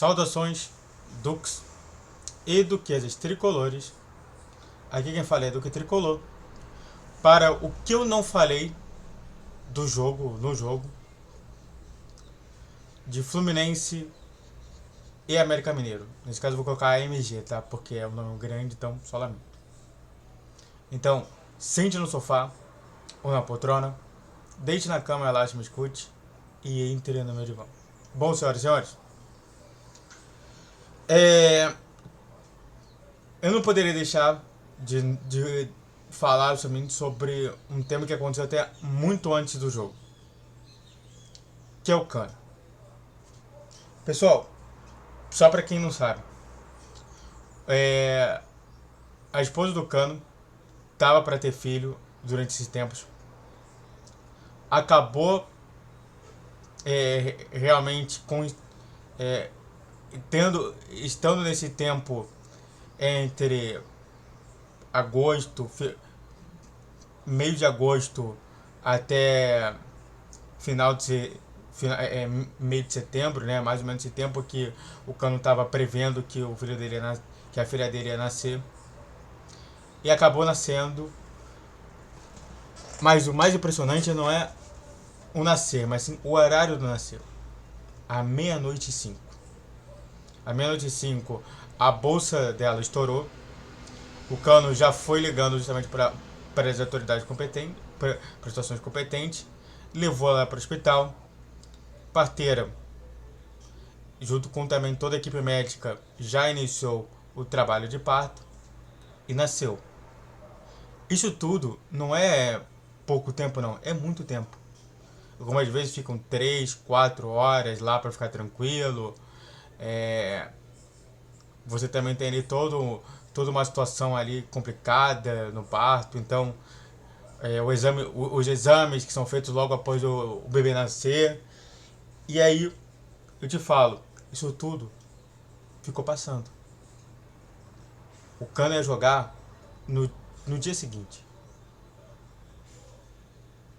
Saudações, Dux e duquesas tricolores. Aqui quem fala é Duque Tricolor. Para o que eu não falei do jogo, no jogo de Fluminense e América Mineiro. Nesse caso eu vou colocar AMG, tá? Porque é um nome grande, então só lamento. Então, sente no sofá ou na poltrona, deite na cama, relaxe, me escute e entre no meu divã. Bom, senhoras e senhores, eu não poderia deixar de falar somente sobre um tema que aconteceu até muito antes do jogo, que é o Cano. Pessoal, só pra quem não sabe, a esposa do Cano tava para ter filho durante esses tempos. Acabou realmente estando nesse tempo entre agosto, meio de agosto até final de meio de setembro, né? Mais ou menos esse tempo que o Cano estava prevendo que o filho dele que a filha dele ia nascer, e acabou nascendo. Mas o mais impressionante não é o nascer, mas sim o horário do nascer. À meia-noite e 5. À meia-noite e 5, a bolsa dela estourou. O Cano já foi ligando justamente para as autoridades competentes, para as situações competentes, levou ela para o hospital. Parteira, junto com também toda a equipe médica, já iniciou o trabalho de parto e nasceu. Isso tudo não é pouco tempo, não, é muito tempo. Algumas vezes ficam 3, 4 horas lá para ficar tranquilo. Você também tem ali toda uma situação ali complicada no parto. Então, os exames que são feitos logo após o bebê nascer. E aí, eu te falo, isso tudo ficou passando. O Cano ia jogar no dia seguinte.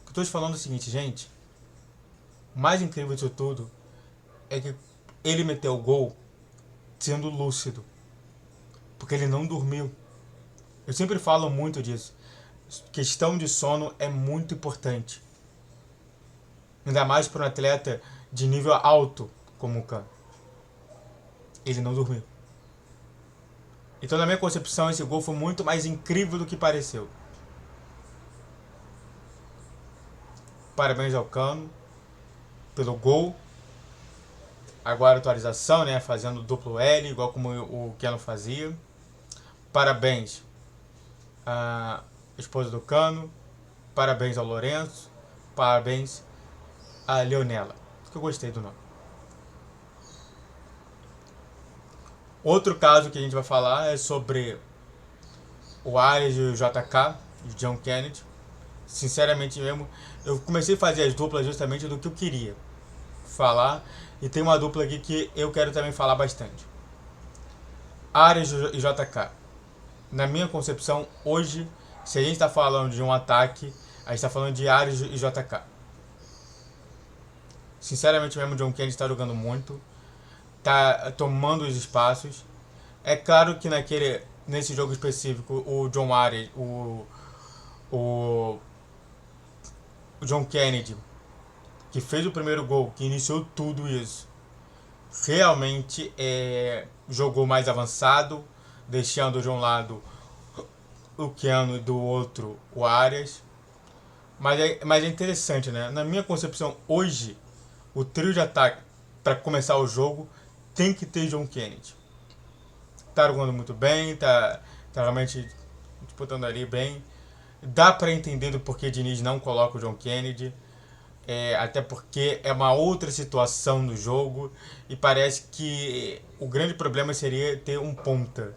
O que eu tô te falando é o seguinte, gente. O mais incrível disso tudo é que ele meteu o gol sendo lúcido. Porque ele não dormiu. Eu sempre falo muito disso. Questão de sono é muito importante. Ainda mais para um atleta de nível alto como o Cano. Ele não dormiu. Então, na minha concepção, esse gol foi muito mais incrível do que pareceu. Parabéns ao Cano pelo gol. Agora a atualização, né? Fazendo duplo L, igual como o Keno fazia. Parabéns à esposa do Cano. Parabéns ao Lourenço. Parabéns à Leonela. Que eu gostei do nome. Outro caso que a gente vai falar é sobre o Arias e o JK, o John Kennedy. Sinceramente mesmo, eu comecei a fazer as duplas justamente do que eu queria falar. E tem uma dupla aqui que eu quero também falar bastante. Arias e JK. Na minha concepção, hoje, se a gente está falando de um ataque, a gente está falando de Arias e JK. Sinceramente mesmo, o John Kennedy está jogando muito. Está tomando os espaços. É claro que nesse jogo específico, o John Arias, o John Kennedy, que fez o primeiro gol, que iniciou tudo isso, realmente jogou mais avançado, deixando de um lado o Keanu e do outro o Arias. Mas é interessante, né? Na minha concepção, hoje, o trio de ataque para começar o jogo tem que ter John Kennedy. Tá jogando muito bem, tá realmente disputando ali bem. Dá para entender do porquê Diniz não coloca o John Kennedy. Até porque é uma outra situação no jogo e parece que o grande problema seria ter um ponta.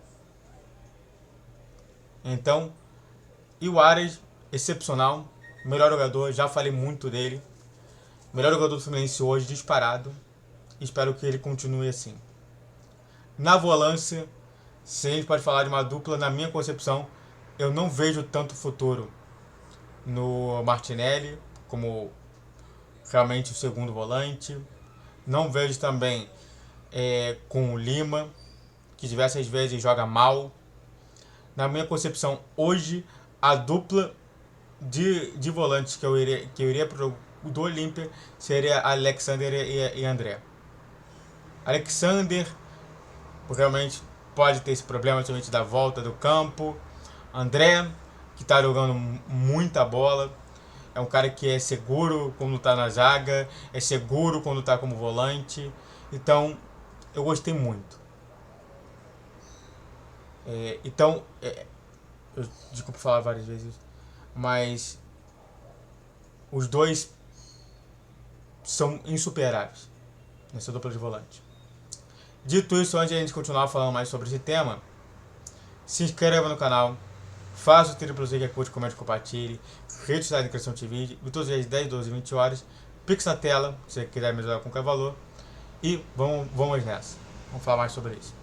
Então, e o Arias, excepcional, melhor jogador, já falei muito dele. Melhor jogador do Fluminense hoje, disparado. Espero que ele continue assim. Na volância, se a gente pode falar de uma dupla, na minha concepção, eu não vejo tanto futuro no Martinelli como realmente o segundo volante. Não vejo também com o Lima, que diversas vezes joga mal. Na minha concepção, hoje, a dupla de volantes que eu iria para o jogo do Olímpia seria Alexander e André. Alexander realmente pode ter esse problema somente da volta do campo. André, que está jogando muita bola, é um cara que é seguro quando está na zaga, é seguro quando está como volante. Então, eu gostei muito. Desculpa falar várias vezes, mas os dois são insuperáveis nessa dupla de volante. Dito isso, antes de a gente continuar falando mais sobre esse tema, se inscreva no canal, faça o triplo Z que curte, comente, compartilhe, rede social de Criação TV, todos os dias 10, 12 e 20 horas, Pix na tela, se você quiser me ajudar com qualquer valor, e vamos nessa. Vamos falar mais sobre isso.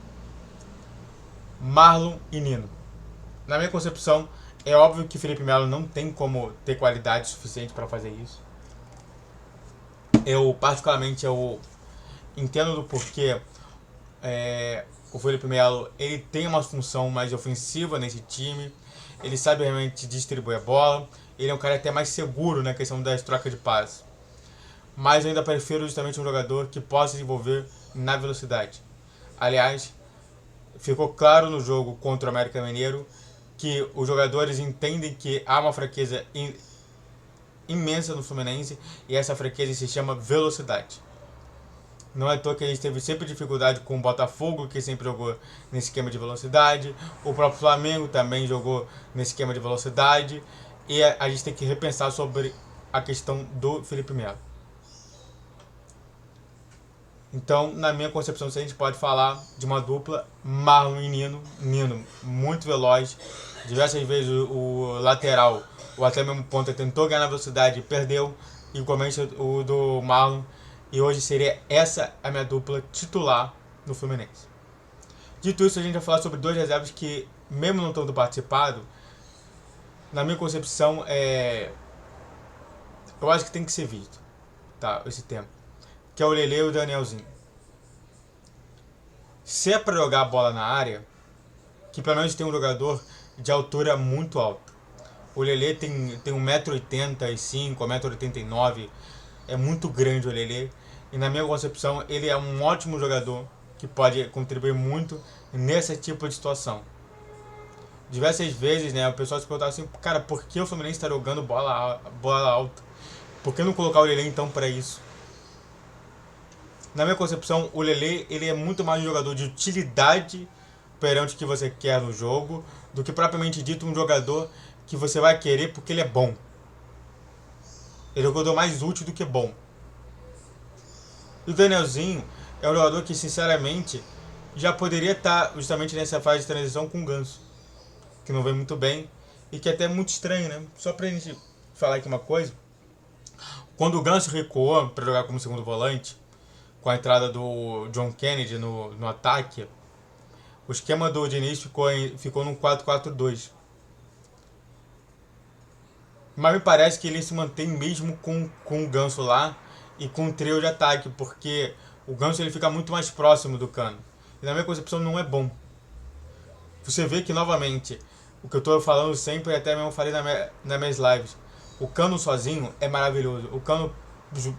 Marlon e Nino. Na minha concepção, é óbvio que Felipe Melo não tem como ter qualidade suficiente para fazer isso. Eu, particularmente, entendo do porquê o Felipe Melo ele tem uma função mais ofensiva nesse time. Ele sabe realmente distribuir a bola. Ele é um cara até mais seguro na questão das trocas de passes. Mas eu ainda prefiro justamente um jogador que possa se envolver na velocidade. Aliás, ficou claro no jogo contra o América Mineiro que os jogadores entendem que há uma fraqueza imensa no Fluminense, e essa fraqueza se chama velocidade. Não é à toa que a gente teve sempre dificuldade com o Botafogo, que sempre jogou nesse esquema de velocidade. O próprio Flamengo também jogou nesse esquema de velocidade. E a gente tem que repensar sobre a questão do Felipe Melo. Então, na minha concepção, a gente pode falar de uma dupla Marlon e Nino. Nino muito veloz. Diversas vezes o lateral, ou até mesmo ponta, tentou ganhar na velocidade e perdeu. Igualmente o do Marlon. E hoje seria essa a minha dupla titular no Fluminense. Dito isso, a gente vai falar sobre dois reservas que, mesmo não tendo participado, na minha concepção, eu acho que tem que ser visto, tá, esse tema. Que é o Lele e o Danielzinho. Se é para jogar a bola na área, que pelo menos tem um jogador de altura muito alta. O Lele tem 1,85m, 1,89m. É muito grande o Lele. E na minha concepção, ele é um ótimo jogador que pode contribuir muito nesse tipo de situação. Diversas vezes, né, o pessoal se perguntava assim, cara, por que o Fluminense está jogando bola alta? Por que não colocar o Lele então para isso? Na minha concepção, o Lele ele é muito mais um jogador de utilidade perante o que você quer no jogo, do que propriamente dito um jogador que você vai querer porque ele é bom. Ele é um jogador mais útil do que bom. E o Danielzinho é um jogador que, sinceramente, já poderia estar justamente nessa fase de transição com o Ganso, que não vem muito bem e que é até muito estranho, né? Só pra gente falar aqui uma coisa, quando o Ganso recuou para jogar como segundo volante, com a entrada do John Kennedy no ataque, o esquema do Diniz ficou num 4-4-2. Mas me parece que ele se mantém mesmo com o Ganso lá e com o trio de ataque, porque o Ganso ele fica muito mais próximo do Cano. E na minha concepção não é bom. Você vê que, novamente, o que eu estou falando sempre, até mesmo falei nas minhas lives, o Cano sozinho é maravilhoso. O Cano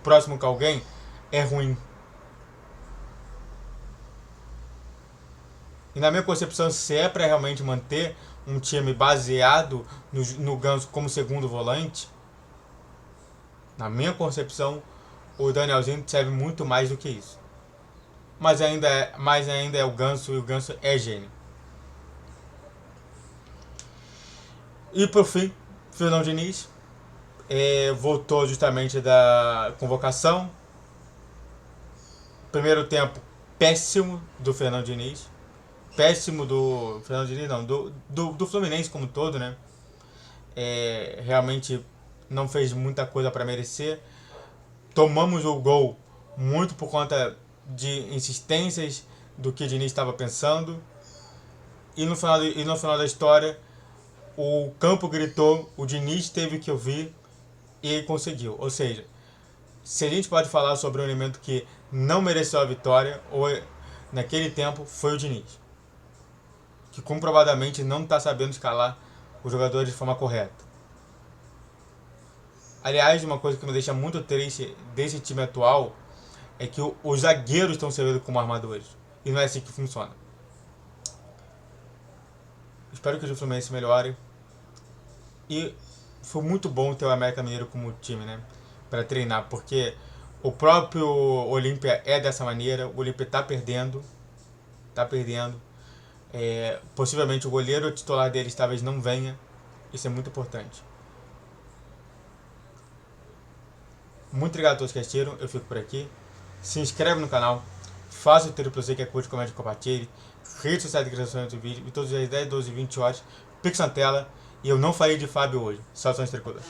próximo com alguém é ruim. E na minha concepção, se é para realmente manter um time baseado no Ganso como segundo volante, na minha concepção, o Danielzinho serve muito mais do que isso. Mas ainda é o Ganso, e o Ganso é gênio. E por fim, Fernando Diniz voltou justamente da convocação. Primeiro tempo péssimo do Fernando Diniz. Péssimo do Fernando Diniz, não, do Fluminense como um todo, né? Realmente não fez muita coisa para merecer. Tomamos o gol muito por conta de insistências do que o Diniz estava pensando. E no final da história, o campo gritou, o Diniz teve que ouvir e ele conseguiu. Ou seja, se a gente pode falar sobre um elemento que não mereceu a vitória, naquele tempo foi o Diniz, que comprovadamente não está sabendo escalar os jogadores de forma correta. Aliás, uma coisa que me deixa muito triste desse time atual é que os zagueiros estão servindo como armadores. E não é assim que funciona. Espero que o Fluminense melhore. E foi muito bom ter o América Mineiro como time, né? Para treinar, porque o próprio Olímpia é dessa maneira. O Olímpia tá perdendo. Tá perdendo. Possivelmente o goleiro titular deles talvez não venha. Isso é muito importante. Muito obrigado a todos que assistiram. Eu fico por aqui. Se inscreve no canal. Faça o triplo C que é curte, comente, compartilhe. Redes sociais de criação do vídeo. E todos os dias 10, 12 e 20 horas. Pix na tela. E eu não falei de Fábio hoje. Salve, Tricolor.